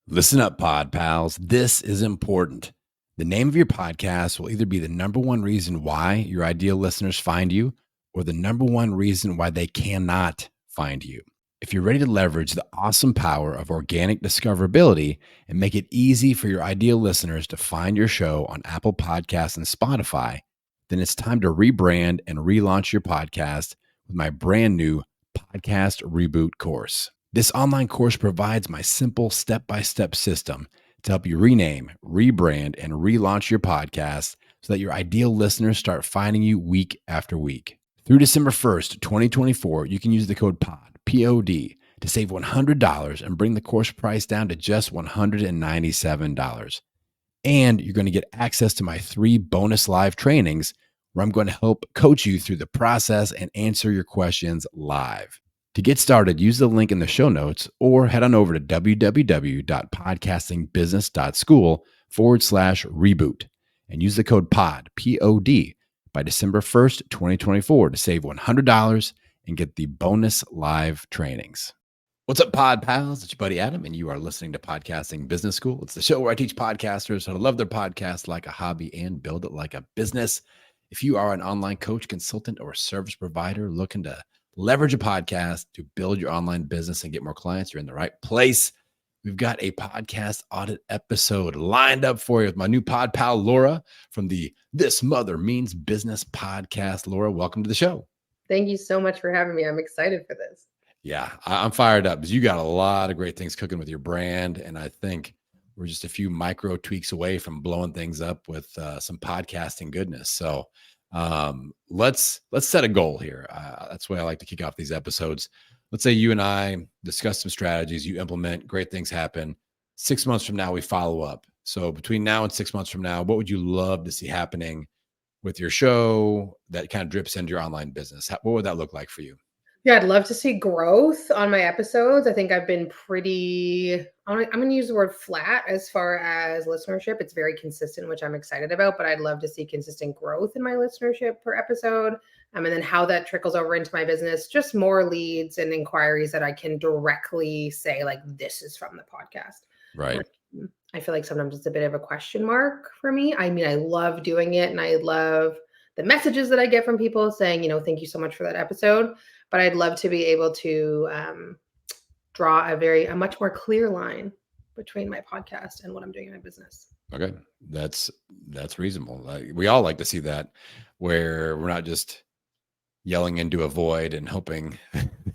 Listen up, pod pals. This is important. The name of your podcast will either be the number one reason why your ideal listeners find you or the number one reason why they cannot find you. If you're ready to leverage the awesome power of organic discoverability and make it easy for your ideal listeners to find your show on Apple Podcasts and Spotify, then it's time to rebrand and relaunch your podcast with my brand new Podcast Reboot course. This online course provides my simple step-by-step system to help you rename, rebrand, and relaunch your podcast so that your ideal listeners start finding you week after week. Through December 1st, 2024, you can use the code POD, P-O-D, to save $100 and bring the course price down to just $197. And you're going to get access to my 3 bonus live trainings where I'm going to help coach you through the process and answer your questions live. To get started, use the link in the show notes or head on over to www.podcastingbusines.school/reboot and use the code POD, P-O-D, by December 1st, 2024 to save $100 and get the bonus live trainings. What's up, pod pals? It's your buddy Adam, and you are listening to Podcasting Business School. It's the show where I teach podcasters how to love their podcast like a hobby and build it like a business. If you are an online coach, consultant, or service provider looking to leverage a podcast to build your online business and get more clients, you're in the right place. We've got a podcast audit episode lined up for you with my new pod pal, Laura, from the This Mother Means Business podcast. Laura, welcome to the show. Thank you so much for having me. I'm excited for this. Yeah, I'm fired up because you got a lot of great things cooking with your brand. And I think we're just a few micro tweaks away from blowing things up with some podcasting goodness. So let's set a goal here. That's the way I like to kick off these episodes. Let's say you and I discuss some strategies, you implement, great things happen. 6 months from now, we follow up. So between now and 6 months from now, what would you love to see happening with your show that kind of drips into your online business? What would that look like for you? Yeah, I'd love to see growth on my episodes. I think I've been I'm going to use the word flat as far as listenership. It's very consistent, which I'm excited about, but I'd love to see consistent growth in my listenership per episode. And then how that trickles over into my business, just more leads and inquiries that I can directly say, like, this is from the podcast. Right. I feel like sometimes it's a bit of a question mark for me. I mean, I love doing it and I love the messages that I get from people saying, thank you so much for that episode. But I'd love to be able to draw a much more clear line between my podcast and what I'm doing in my business. Okay. That's reasonable. We all like to see that, where we're not just yelling into a void and hoping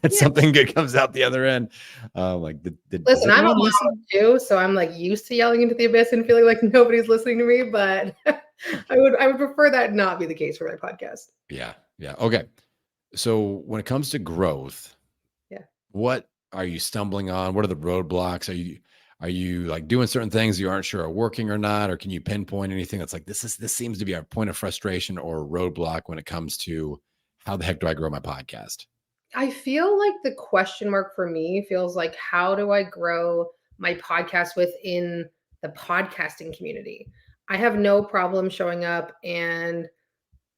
that something good comes out the other end. Listen, I'm a mom too, so I'm like used to yelling into the abyss and feeling like nobody's listening to me, but I would prefer that not be the case for my podcast. Yeah. Okay. So when it comes to growth, what are you stumbling on? What are the roadblocks? Are you like doing certain things you aren't sure are working or not? Or can you pinpoint anything that's like, this seems to be a point of frustration or a roadblock when it comes to how the heck do I grow my podcast? I feel like the question mark for me feels like, how do I grow my podcast within the podcasting community? I have no problem showing up and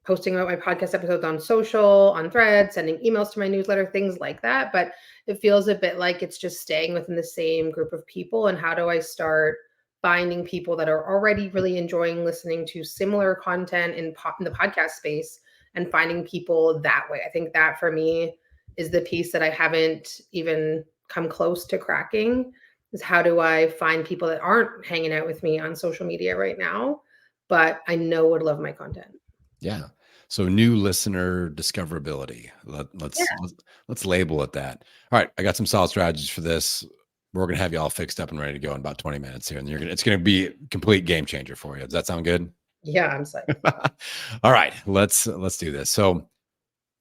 posting about my podcast episodes on social, on Threads, sending emails to my newsletter, things like that. But it feels a bit like it's just staying within the same group of people. And how do I start finding people that are already really enjoying listening to similar content in the podcast space and finding people that way? I think that for me is the piece that I haven't even come close to cracking, is how do I find people that aren't hanging out with me on social media right now, but I know would love my content. Yeah. So new listener discoverability. Let's label it that. All right. I got some solid strategies for this. We're going to have you all fixed up and ready to go in about 20 minutes here. And it's going to be a complete game changer for you. Does that sound good? Yeah, I'm psyched. All right. Let's do this. So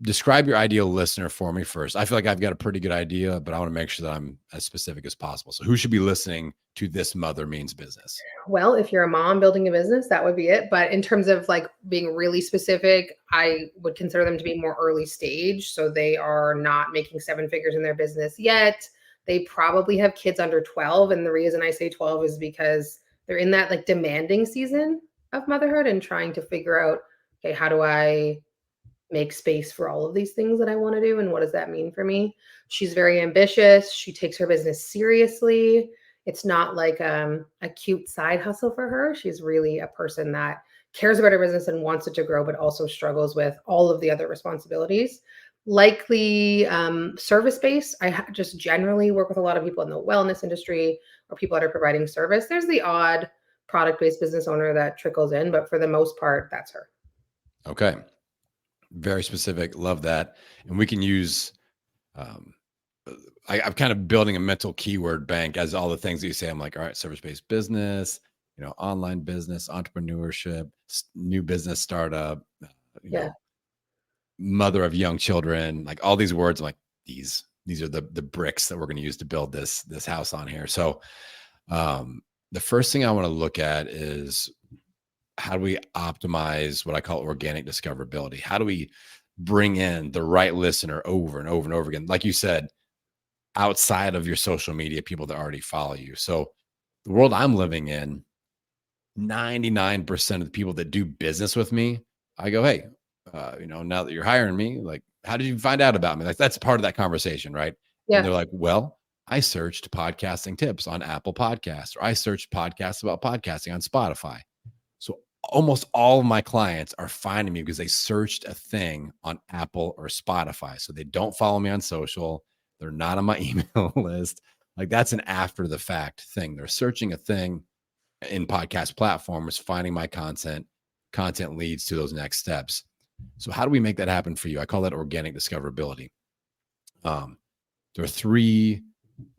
describe your ideal listener for me first. I feel like I've got a pretty good idea, but I want to make sure that I'm as specific as possible. So who should be listening to This Mother Means Business? Well, if you're a mom building a business, that would be it. But in terms of like being really specific, I would consider them to be more early stage. So they are not making 7 figures in their business yet. They probably have kids under 12. And the reason I say 12 is because they're in that like demanding season of motherhood and trying to figure out, okay, how do I make space for all of these things that I want to do? And what does that mean for me? She's very ambitious. She takes her business seriously. It's not like a cute side hustle for her. She's really a person that cares about her business and wants it to grow, but also struggles with all of the other responsibilities. Likely service based. Just generally work with a lot of people in the wellness industry or people that are providing service. There's the odd product based business owner that trickles in, but for the most part, that's her. Okay. Very specific. Love that. And we can use, um, I'm kind of building a mental keyword bank as all the things that you say. I'm like, all right, service-based business, online business, entrepreneurship, new business startup, you Yeah. know, mother of young children, like all these words. I'm like, these are the bricks that we're going to use to build this house on here. So the first thing I want to look at is, how do we optimize what I call organic discoverability? How do we bring in the right listener over and over and over again? Like you said, outside of your social media, people that already follow you. So the world I'm living in, 99% of the people that do business with me, I go, hey, now that you're hiring me, like, how did you find out about me? Like, that's part of that conversation, right? And Yeah. they're like, well, I searched podcasting tips on Apple Podcasts, or I searched podcasts about podcasting on Spotify. So almost all of my clients are finding me because they searched a thing on Apple or Spotify. So they don't follow me on social. They're not on my email list. Like, that's an after the fact thing. They're searching a thing in podcast platforms, finding my content. Content leads to those next steps. So how do we make that happen for you? I call that organic discoverability. There are 3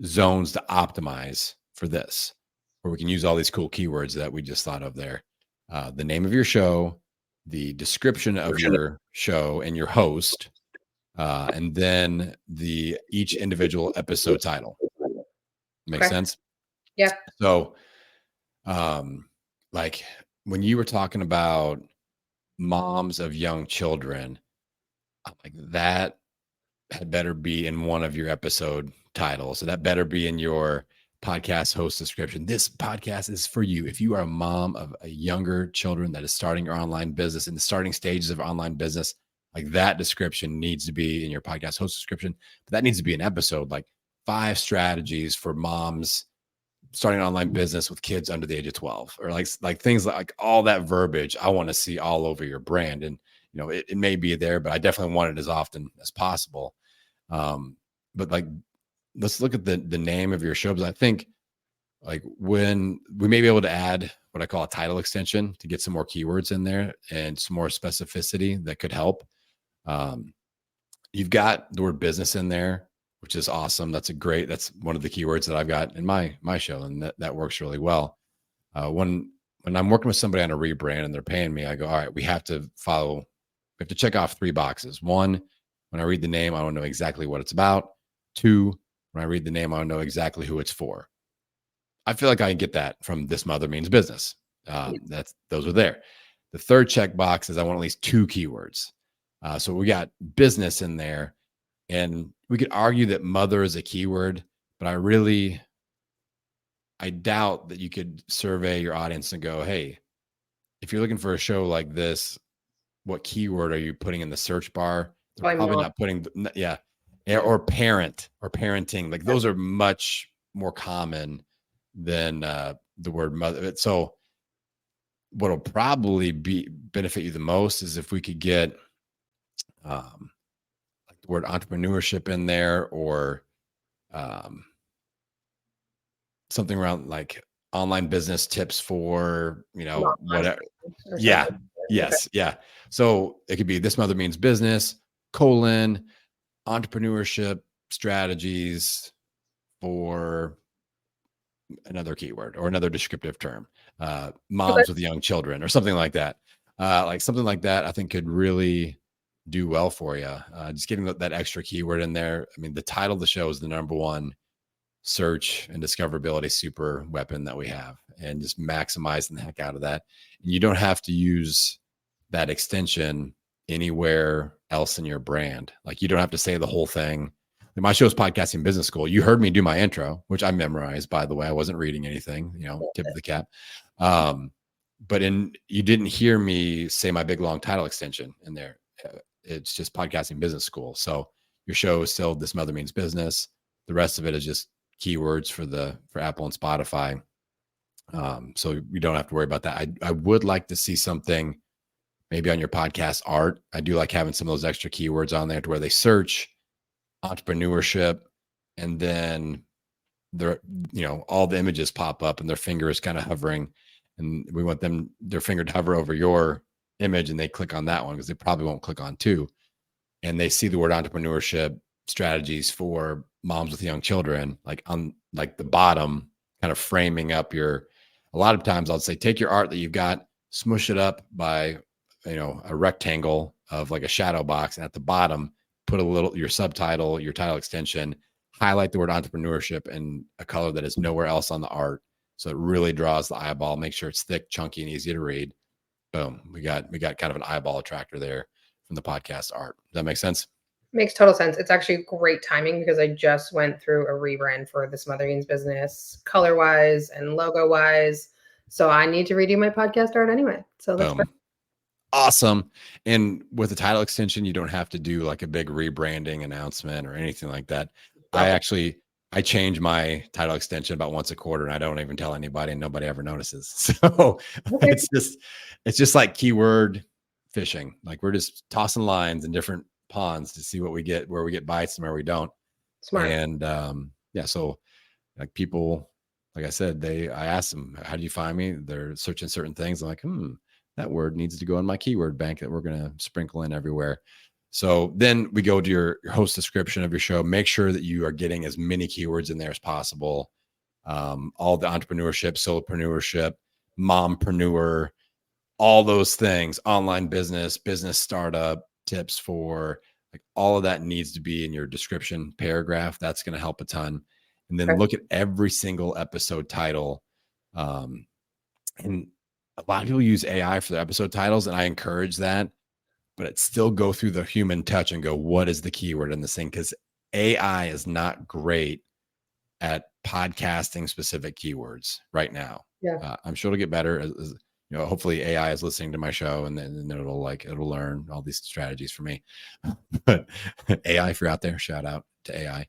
zones to optimize for this, where we can use all these cool keywords that we just thought of there. The name of your show, the description of your show and your host, and then each individual episode title. Make Okay. sense? Yeah. So, like when you were talking about moms of young children, I'm like, that had better be in one of your episode titles. So that better be in your podcast host description. This podcast is for you. If you are a mom of a younger children that is starting your online business, in the starting stages of online business, like, that description needs to be in your podcast host description. But that needs to be an episode, like 5 strategies for moms starting an online business with kids under the age of 12, or like things like all that verbiage I want to see all over your brand. And it may be there, but I definitely want it as often as possible. But like, let's look at the name of your show, because I think, like, when we may be able to add what I call a title extension to get some more keywords in there and some more specificity that could help. You've got the word business in there, which is awesome. That's one of the keywords that I've got in my show, and that works really well. When I'm working with somebody on a rebrand and they're paying me, I go, all right, we have to check off 3 boxes. 1, when I read the name, I don't know exactly what it's about. 2, when I read the name, I don't know exactly who it's for. I feel like I can get that from This Mother Means Business. Those are there. The 3rd check box is I want at least 2 keywords. So we got business in there, and we could argue that mother is a keyword, but I doubt that you could survey your audience and go, hey, if you're looking for a show like this, what keyword are you putting in the search bar? They're I'm probably not. not putting, yeah, or parent or parenting. Like, those are much more common than the word mother. So what'll probably benefit you the most is if we could get like the word entrepreneurship in there, or um, something around like online business tips for, Not whatever. or Yeah. something. Okay. Yes. Yeah. So it could be This Mother Means Business, entrepreneurship strategies for another keyword or another descriptive term, Okay. moms with young children or something like that. Like something like that, I think could really do well for you. Just getting that extra keyword in there. I mean, the title of the show is the number one search and discoverability super weapon that we have, and just maximizing the heck out of that. And you don't have to use that extension anywhere else in your brand. Like, you don't have to say the whole thing. My show is Podcasting Business School. You heard me do my intro, which I memorized, by the way. I wasn't reading anything, tip of the cap. But you didn't hear me say my big long title extension in there. It's just Podcasting Business School. So your show is still This Mother Means Business. The rest of it is just keywords for Apple and Spotify. So you don't have to worry about that. I would like to see something maybe on your podcast art. I do like having some of those extra keywords on there to where they search entrepreneurship, and then all the images pop up and their finger is kind of hovering, and we want their finger to hover over your image and they click on that one because they probably won't click on two, and they see the word entrepreneurship strategies for moms with young children, like on like the bottom, kind of framing up a lot of times I'll say, take your art that you've got, smush it up by, a rectangle of like a shadow box. And at the bottom, put your subtitle, your title extension, highlight the word entrepreneurship in a color that is nowhere else on the art. So it really draws the eyeball, make sure it's thick, chunky, and easy to read. Boom. We got kind of an eyeball attractor there from the podcast art. Does that make sense? Makes total sense. It's actually great timing because I just went through a rebrand for the Smothereens business, color wise and logo wise. So I need to redo my podcast art anyway. So that's Boom. Awesome. And with the title extension, you don't have to do like a big rebranding announcement or anything like that. I change my title extension about once a quarter, and I don't even tell anybody, and nobody ever notices. So okay. it's just like keyword fishing. Like we're just tossing lines in different ponds to see what we get, where we get bites and where we don't. Smart. And so like people, like I said, I asked them, how do you find me? They're searching certain things. I'm like, that word needs to go in my keyword bank that we're going to sprinkle in everywhere. So then we go to your host description of your show. Make sure that you are getting as many keywords in there as possible. All the entrepreneurship, solopreneurship, mompreneur, all those things, online business startup tips for like all of that needs to be in your description paragraph. That's going to help a ton. And then look at every single episode title. And a lot of people use AI for their episode titles, and I encourage that, but it still go through the human touch and go, what is the keyword in this thing? Because AI is not great at podcasting specific keywords right now. Yeah. I'm sure it'll get better. Hopefully AI is listening to my show, and then it'll learn all these strategies for me. But AI, if you're out there, shout out to AI.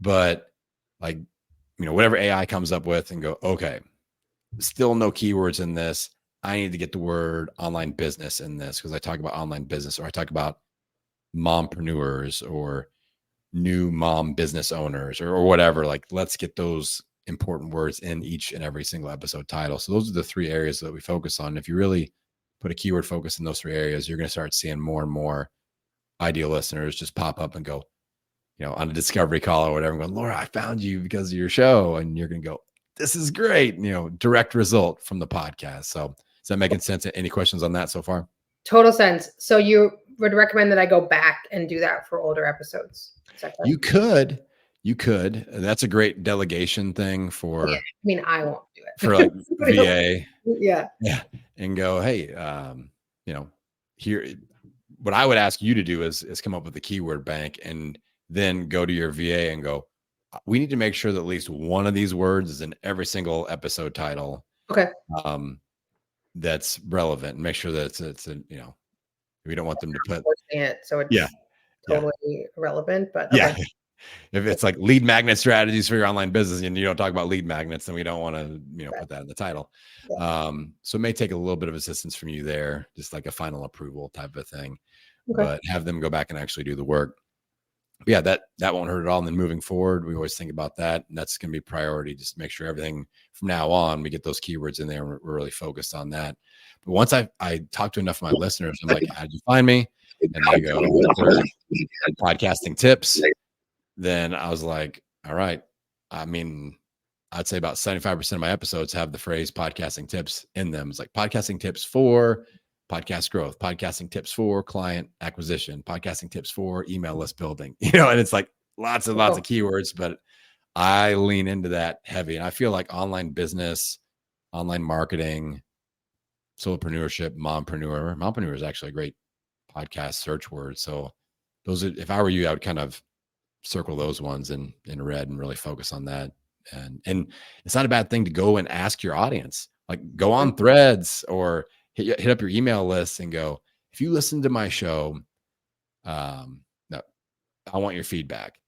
But like, whatever AI comes up with, and go, okay, still no keywords in this. I need to get the word online business in this because I talk about online business, or I talk about mompreneurs or new mom business owners or whatever. Like, let's get those important words in each and every single episode title. So those are the three areas that we focus on. If you really put a keyword focus in those three areas, you're going to start seeing more and more ideal listeners just pop up and go, on a discovery call or whatever, going, Laura, I found you because of your show. And you're going to go, this is great. Direct result from the podcast. So is that making sense? Any questions on that so far? Total sense. So you would recommend that I go back and do that for older episodes? You could. That's a great delegation thing for. Yeah, I mean, I won't do it for like VA. Yeah. And go, hey, here, what I would ask you to do is come up with a keyword bank, and then go to your VA and go, we need to make sure that at least one of these words is in every single episode title. Okay. That's relevant, and make sure that it's we don't want them to put it so it's totally irrelevant, but okay. If it's like lead magnet strategies for your online business and you don't talk about lead magnets, then we don't want to, put that in the title. So it may take a little bit of assistance from you there, just like a final approval type of thing, but have them go back and actually do the work. But yeah, that won't hurt at all. And then moving forward, we always think about that, and that's going to be priority. Just make sure everything from now on, we get those keywords in there, and we're really focused on that. But once I talk to enough of my listeners, I'm like, how'd you find me? And they go, podcasting tips. Then I was like, all right. I mean, I'd say about 75% of my episodes have the phrase podcasting tips in them. It's like podcasting tips for podcast growth, podcasting tips for client acquisition, podcasting tips for email list building, and it's like lots and lots of keywords, but I lean into that heavy. And I feel like online business, online marketing, solopreneurship, mompreneur is actually a great podcast search word. So if I were you, I would kind of circle those ones in red and really focus on that. And it's not a bad thing to go and ask your audience, like go on Threads or hit up your email list and go, if you listen to my show, no, I want your feedback.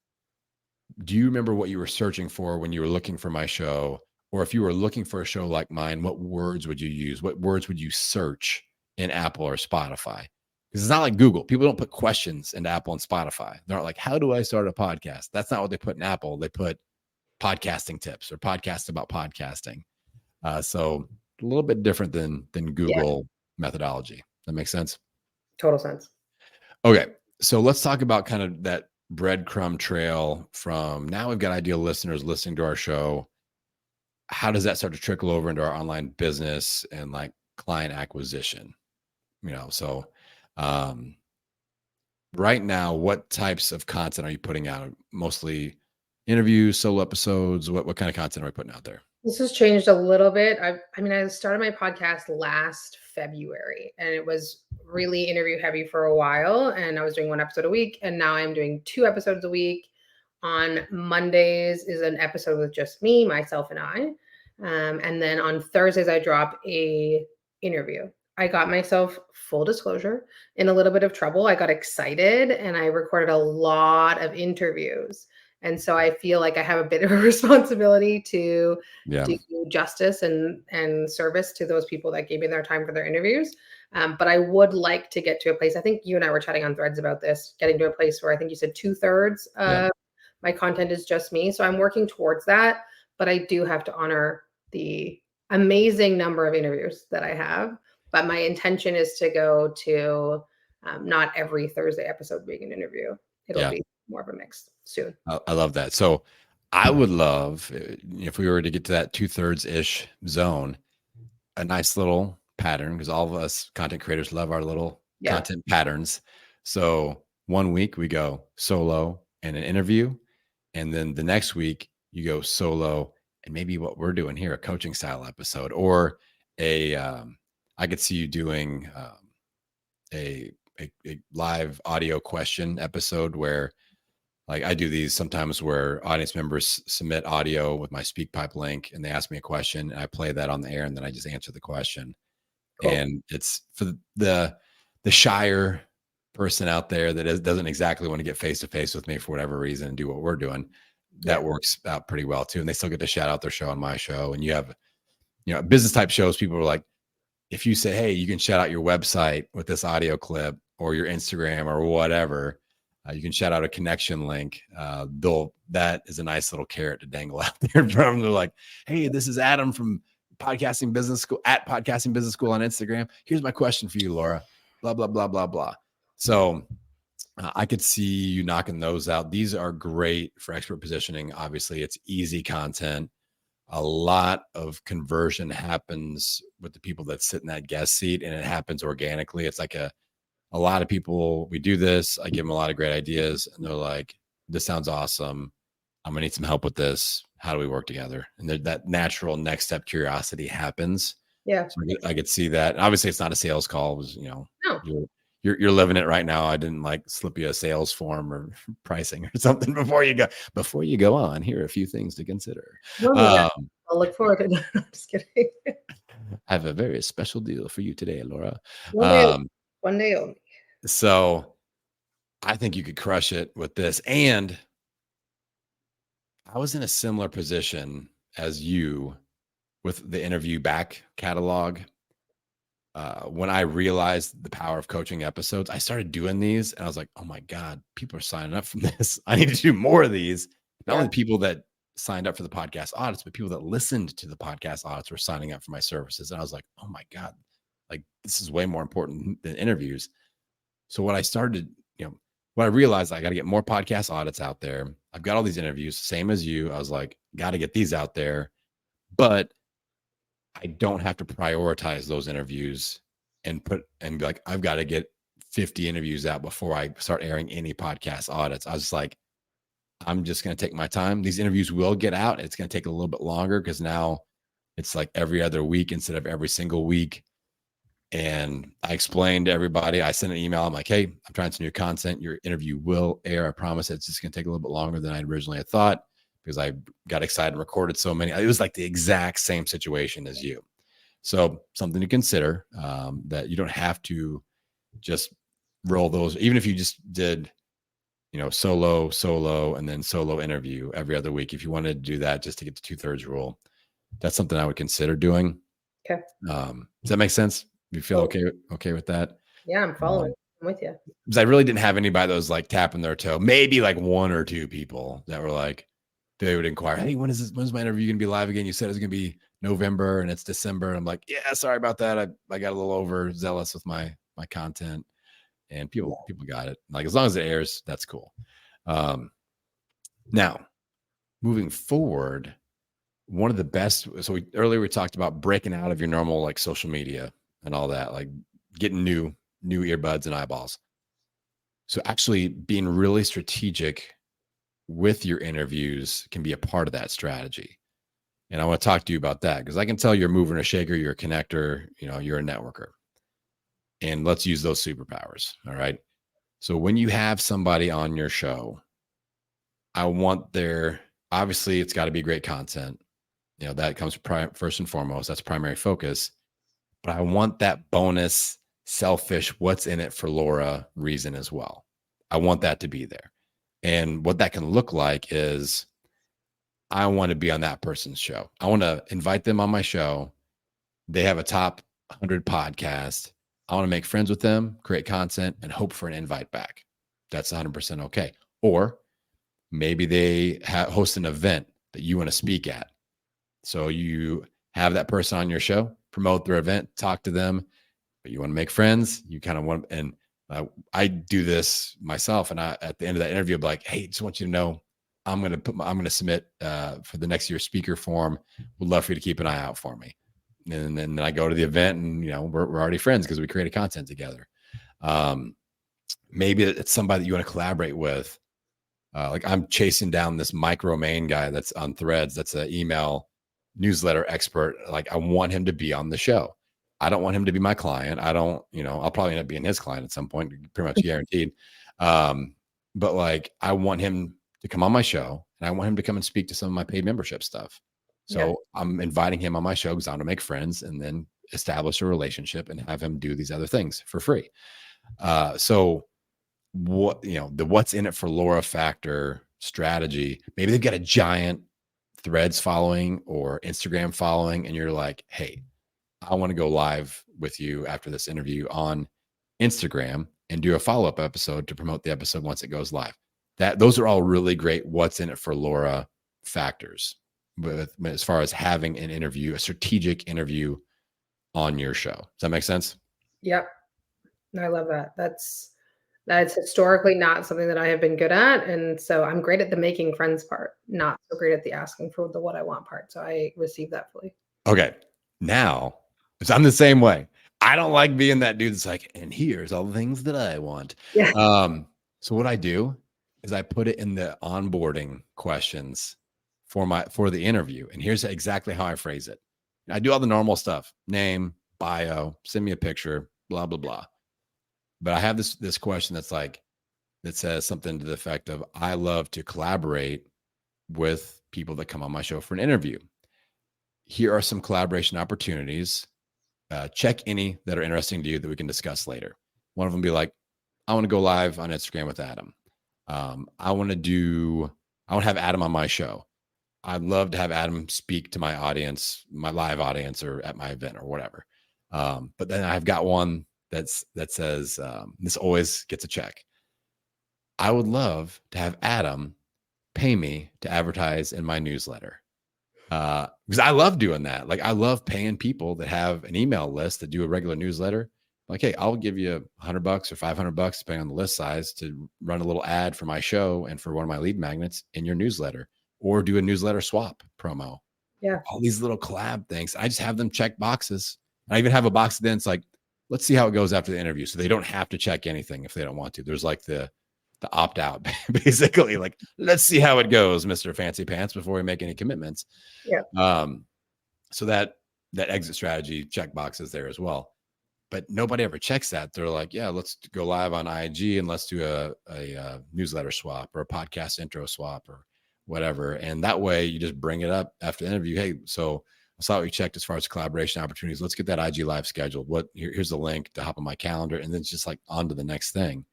do you remember what you were searching for when you were looking for my show? Or if you were looking for a show like mine, what words would you use? What words would you search in Apple or Spotify? Because it's not like Google. People don't put questions into Apple and Spotify. They're not like, how do I start a podcast? That's not what they put in Apple. They put podcasting tips or podcasts about podcasting. So a little bit different than Yeah, Google methodology. That makes sense? total sense. Okay. So let's talk about kind of that breadcrumb trail from now we've got ideal listeners listening to our show. How does that start to trickle over into our online business and like client acquisition? So um, right now, what types of content are you putting out? Mostly interviews, solo episodes. What kind of content are we putting out there? This has changed a little bit. I started my podcast last February and it was really interview heavy for a while. And I was doing one episode a week. And now I'm doing 2 episodes a week. On Mondays is an episode with just me, myself, and I. And then on Thursdays, I drop a interview. I got myself, full disclosure, in a little bit of trouble. I got excited and I recorded a lot of interviews. And so I feel like I have a bit of a responsibility to Yeah. do justice and service to those people that gave me their time for their interviews. But I would like to get to a place. I think you and I were chatting on Threads about this, getting to a place where I think you said 2/3 Yeah. of my content is just me. So I'm working towards that. But I do have to honor the amazing number of interviews that I have. But my intention is to go to not every Thursday episode being an interview. It'll Yeah. be more of a mix soon. I love that. So I would love if we were to get to that 2/3 ish zone, a nice little pattern because all of us content creators love our little Yeah. content patterns. So one week we go solo and an interview. And then the next week you go solo and maybe what we're doing here, a coaching style episode or I could see you doing a live audio question episode where like I do these sometimes where audience members submit audio with my SpeakPipe link and they ask me a question and I play that on the air and then I just answer the question. Cool. And it's for the shyer person out there that doesn't exactly want to get face to face with me for whatever reason and do what we're doing. That Yeah. works out pretty well too. And they still get to shout out their show on my show. And you have, business type shows, people are like, if you say, hey, you can shout out your website with this audio clip or your Instagram or whatever, you can shout out a connection link. That is a nice little carrot to dangle out there in front of them. They're like, hey, this is Adam from Podcasting Business School at Podcasting Business School on Instagram. Here's my question for you, Laura. Blah, blah, blah, blah, blah. So I could see you knocking those out. These are great for expert positioning. Obviously, it's easy content. A lot of conversion happens with the people that sit in that guest seat and it happens organically. It's like a lot of people, we do this. I give them a lot of great ideas and they're like, this sounds awesome. I'm going to need some help with this. How do we work together? And that natural next step curiosity happens. Yeah. So I could see that. Obviously it's not a sales call. It was, No. you're living it right now. I didn't like slip you a sales form or pricing or something before you go on. Here are a few things to consider. I'll look forward to it. I'm just kidding. I have a very special deal for you today, Laura. One day only. So I think you could crush it with this. And I was in a similar position as you with the interview back catalog. When I realized the power of coaching episodes, I started doing these and I was like, oh my God, people are signing up from this. I need to do more of these. Not only people that signed up for the podcast audits, but people that listened to the podcast audits were signing up for my services. And I was like, oh my God, like this is way more important than interviews. So what I realized, I got to get more podcast audits out there. I've got all these interviews, same as you. I was like, got to get these out there, but I don't have to prioritize those interviews and be like, I've got to get 50 interviews out before I start airing any podcast audits. I was like, I'm just going to take my time. These interviews will get out. It's going to take a little bit longer because now it's like every other week instead of every single week. And I explained to everybody, I sent an email. I'm like, hey, I'm trying some new content. Your interview will air. I promise it's just going to take a little bit longer than I originally had thought because I got excited and recorded so many. It was like the exact same situation as you. So something to consider that you don't have to just roll those. Even if you just did solo, and then solo interview every other week. If you wanted to do that just to get the 2/3 rule, that's something I would consider doing. Okay. Does that make sense? You feel Cool. okay with that? Yeah, I'm following. I'm with you. Because I really didn't have anybody that was like tapping their toe. Maybe like one or two people that were like, they would inquire, "Hey, when's my interview gonna be live again? You said it was gonna be November and it's December." I'm like, "Yeah, sorry about that. I got a little overzealous with my content." And people got it. Like, as long as it airs, that's cool. Now, moving forward, one of the best. So earlier we talked about breaking out of your normal like social media and all that, like getting new earbuds and eyeballs. So actually being really strategic with your interviews can be a part of that strategy. And I want to talk to you about that because I can tell you're a mover and a shaker, you're a connector, you're a networker. And let's use those superpowers. All right. So when you have somebody on your show, I want obviously it's got to be great content. That comes first and foremost. That's primary focus. But I want that bonus, selfish, what's in it for Laura reason as well. I want that to be there. And what that can look like is I want to be on that person's show. I want to invite them on my show. They have a top 100 podcast. I want to make friends with them, create content, and hope for an invite back. That's 100% okay. Or maybe they host an event that you want to speak at. So you have that person on your show, promote their event, talk to them, but you want to make friends. You kind of want, and I do this myself. And at the end of that interview, I'm like, "Hey, just want you to know, I'm going to submit for the next year's speaker form. Would love for you to keep an eye out for me." And then I go to the event and, we're already friends because we created content together. Maybe it's somebody that you want to collaborate with. Like I'm chasing down this micro main guy that's on Threads. That's an email newsletter expert. Like I want him to be on the show. I don't want him to be my client. I don't, I'll probably end up being his client at some point, pretty much guaranteed. But like, I want him to come on my show and I want him to come and speak to some of my paid membership stuff. So I'm inviting him on my show because I want to make friends and then establish a relationship and have him do these other things for free. So what, the what's in it for Laura factor strategy, maybe they've got a giant Threads following or Instagram following, and you're like, "Hey, I want to go live with you after this interview on Instagram and do a follow-up episode to promote the episode once it goes live." Those are all really great what's in it for Laura factors. But as far as having an interview, a strategic interview on your show. Does that make sense? Yep. I love that. That's historically not something that I have been good at. And so I'm great at the making friends part, not so great at the asking for the what I want part. So I receive that fully. Okay. Now, I'm the same way. I don't like being that dude that's like, "And here's all the things that I want." Yeah. So what I do is I put it in the onboarding questions for the interview. And here's exactly how I phrase it. I do all the normal stuff: name, bio, send me a picture, blah, blah, blah. But I have this question that says something to the effect of, "I love to collaborate with people that come on my show for an interview. Here are some collaboration opportunities. Check any that are interesting to you that we can discuss later." One of them be like, "I want to go live on Instagram with Adam. I want to have Adam on my show. I'd love to have Adam speak to my audience, my live audience, or at my event or whatever." But then I've got one that says, this always gets a check: "I would love to have Adam pay me to advertise in my newsletter." Because I love doing that. Like I love paying people that have an email list that do a regular newsletter. Like, "Hey, I'll give you $100 or $500, depending on the list size, to run a little ad for my show and for one of my lead magnets in your newsletter, or do a newsletter swap promo." Yeah. All these little collab things. I just have them check boxes. I even have a box then it's like, "Let's see how it goes after the interview." So they don't have to check anything if they don't want to. There's like the opt out, basically, like, "Let's see how it goes, Mr. Fancy Pants, before we make any commitments." Yeah. So that exit strategy check box is there as well. But nobody ever checks that. They're like, "Yeah, let's go live on IG and let's do a newsletter swap or a podcast intro swap or whatever." And that way you just bring it up after the interview. "Hey, so I saw what you checked as far as collaboration opportunities. Let's get that IG live scheduled. Here's the link to hop on my calendar." And then it's just like on to the next thing.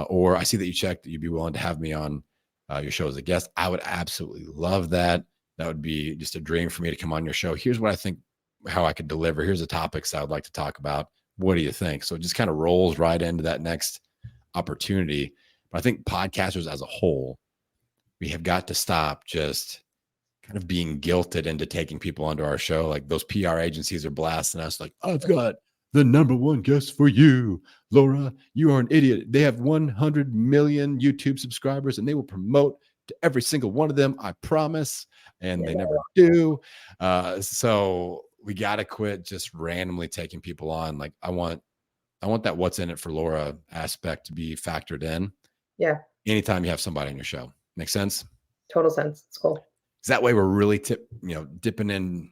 or I see that you checked that you'd be willing to have me on your show as a guest. I would absolutely love that. That would be just a dream for me to come on your show. Here's what I think, how I could deliver. Here's the topics I would like to talk about. What do you think? So it just kind of rolls right into that next opportunity. But I think podcasters as a whole, we have got to stop just kind of being guilted into taking people onto our show. Like those PR agencies are blasting us like, I've got the number one guest for you, Laura. You are an idiot. They have 100 million YouTube subscribers and they will promote to every single one of them. I promise. And they never do. So we got to quit just randomly taking people on. Like I want that what's in it for Laura aspect to be factored in. Yeah. Anytime you have somebody on your show. Make sense? Total sense. It's cool. Because that way we're really dipping in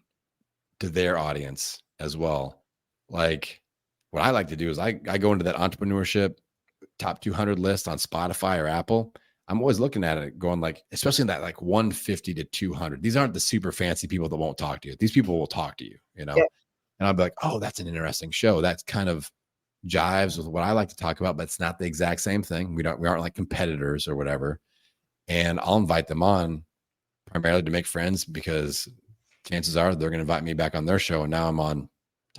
to their audience as well. Like what I like to do is I go into that entrepreneurship top 200 list on Spotify or Apple. I'm always looking at it going like, especially in that like 150 to 200. These aren't the super fancy people that won't talk to you. These people will talk to you, you know? Yeah. And I'll be like, oh, that's an interesting show. That's kind of jives with what I like to talk about, but it's not the exact same thing. We aren't like competitors or whatever. And I'll invite them on primarily to make friends because chances are they're going to invite me back on their show. And now I'm on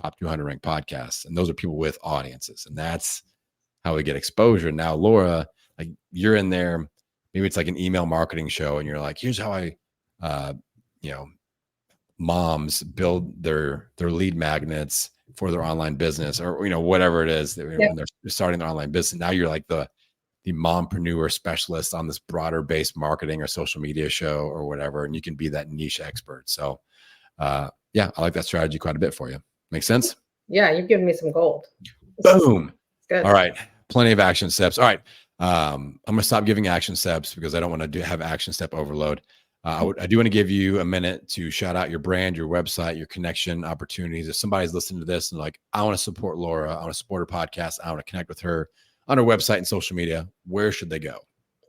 top 200 ranked podcasts. And those are people with audiences. And that's how we get exposure. Now, Laura, like you're in there, maybe it's like an email marketing show. And you're like, here's how I, moms build their lead magnets for their online business or, whatever it is that when they're starting their online business. Now you're like the mompreneur specialist on this broader based marketing or social media show or whatever. And you can be that niche expert. So I like that strategy quite a bit for you. Make sense? Yeah. You've given me some gold. Boom. Good. All right. Plenty of action steps. All right. I'm going to stop giving action steps because I don't want to have action step overload. I do want to give you a minute to shout out your brand, your website, your connection opportunities. If somebody's listening to this and like, I want to support Laura, I want to support her podcast, I want to connect with her on her website and social media, where should they go?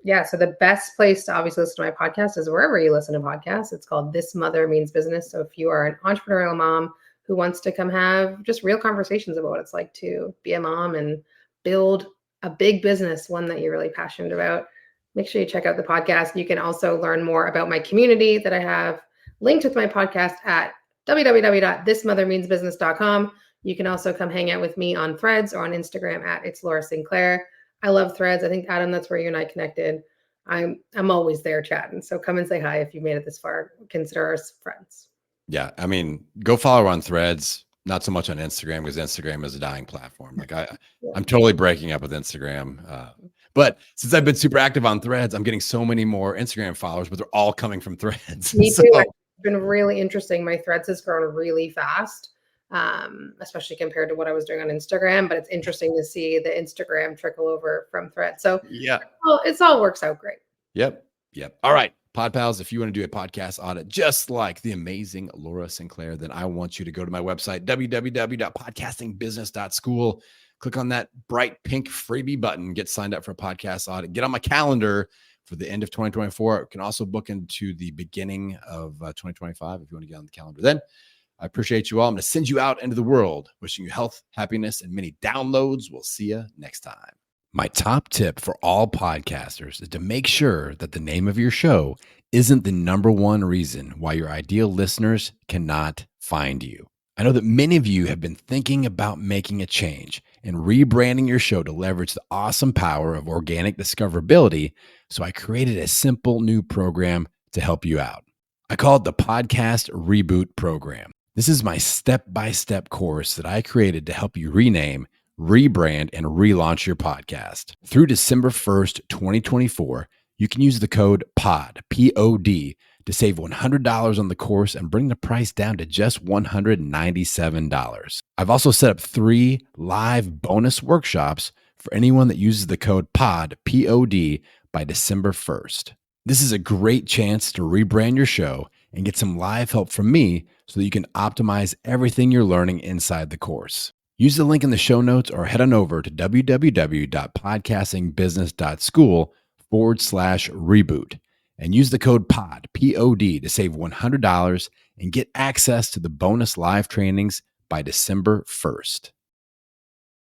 Yeah. So the best place to obviously listen to my podcast is wherever you listen to podcasts. It's called This Mother Means Business. So if you are an entrepreneurial mom who wants to come have just real conversations about what it's like to be a mom and build a big business, one that you're really passionate about, make sure you check out the podcast. You can also learn more about my community that I have linked with my podcast at www.thismothermeansbusiness.com. You can also come hang out with me on Threads or on Instagram at It's Laura Sinclair. I love Threads. I think, Adam, that's where you and I connected. I'm always there chatting. So come and say hi if you made it this far. Consider us friends. Yeah. I mean, go follow her on Threads. Not so much on Instagram because Instagram is a dying platform. Like I'm totally breaking up with Instagram. But since I've been super active on Threads, I'm getting so many more Instagram followers, but they're all coming from Threads. Me too. It's been really interesting. My Threads has grown really fast, especially compared to what I was doing on Instagram. But it's interesting to see the Instagram trickle over from Threads. So yeah, it all works out great. Yep. All right. Pod Pals, if you want to do a podcast audit just like the amazing Laura Sinclair, then I want you to go to my website, www.podcastingbusiness.school. Click on that bright pink freebie button, get signed up for a podcast audit, get on my calendar for the end of 2024. It can also book into the beginning of 2025 if you want to get on the calendar. Then I appreciate you all. I'm going to send you out into the world, wishing you health, happiness, and many downloads. We'll see you next time. My top tip for all podcasters is to make sure that the name of your show isn't the number one reason why your ideal listeners cannot find you. I know that many of you have been thinking about making a change and rebranding your show to leverage the awesome power of organic discoverability. So I created a simple new program to help you out. I call it the Podcast Reboot Program. This is my step-by-step course that I created to help you rename, rebrand, and relaunch your podcast. Through December 1st, 2024, you can use the code POD, P-O-D, to save $100 on the course and bring the price down to just $197. I've also set up 3 live bonus workshops for anyone that uses the code POD, P-O-D, by December 1st. This is a great chance to rebrand your show and get some live help from me so that you can optimize everything you're learning inside the course. Use the link in the show notes or head on over to www.podcastingbusiness.school/reboot and use the code POD, P-O-D, to save $100 and get access to the bonus live trainings by December 1st.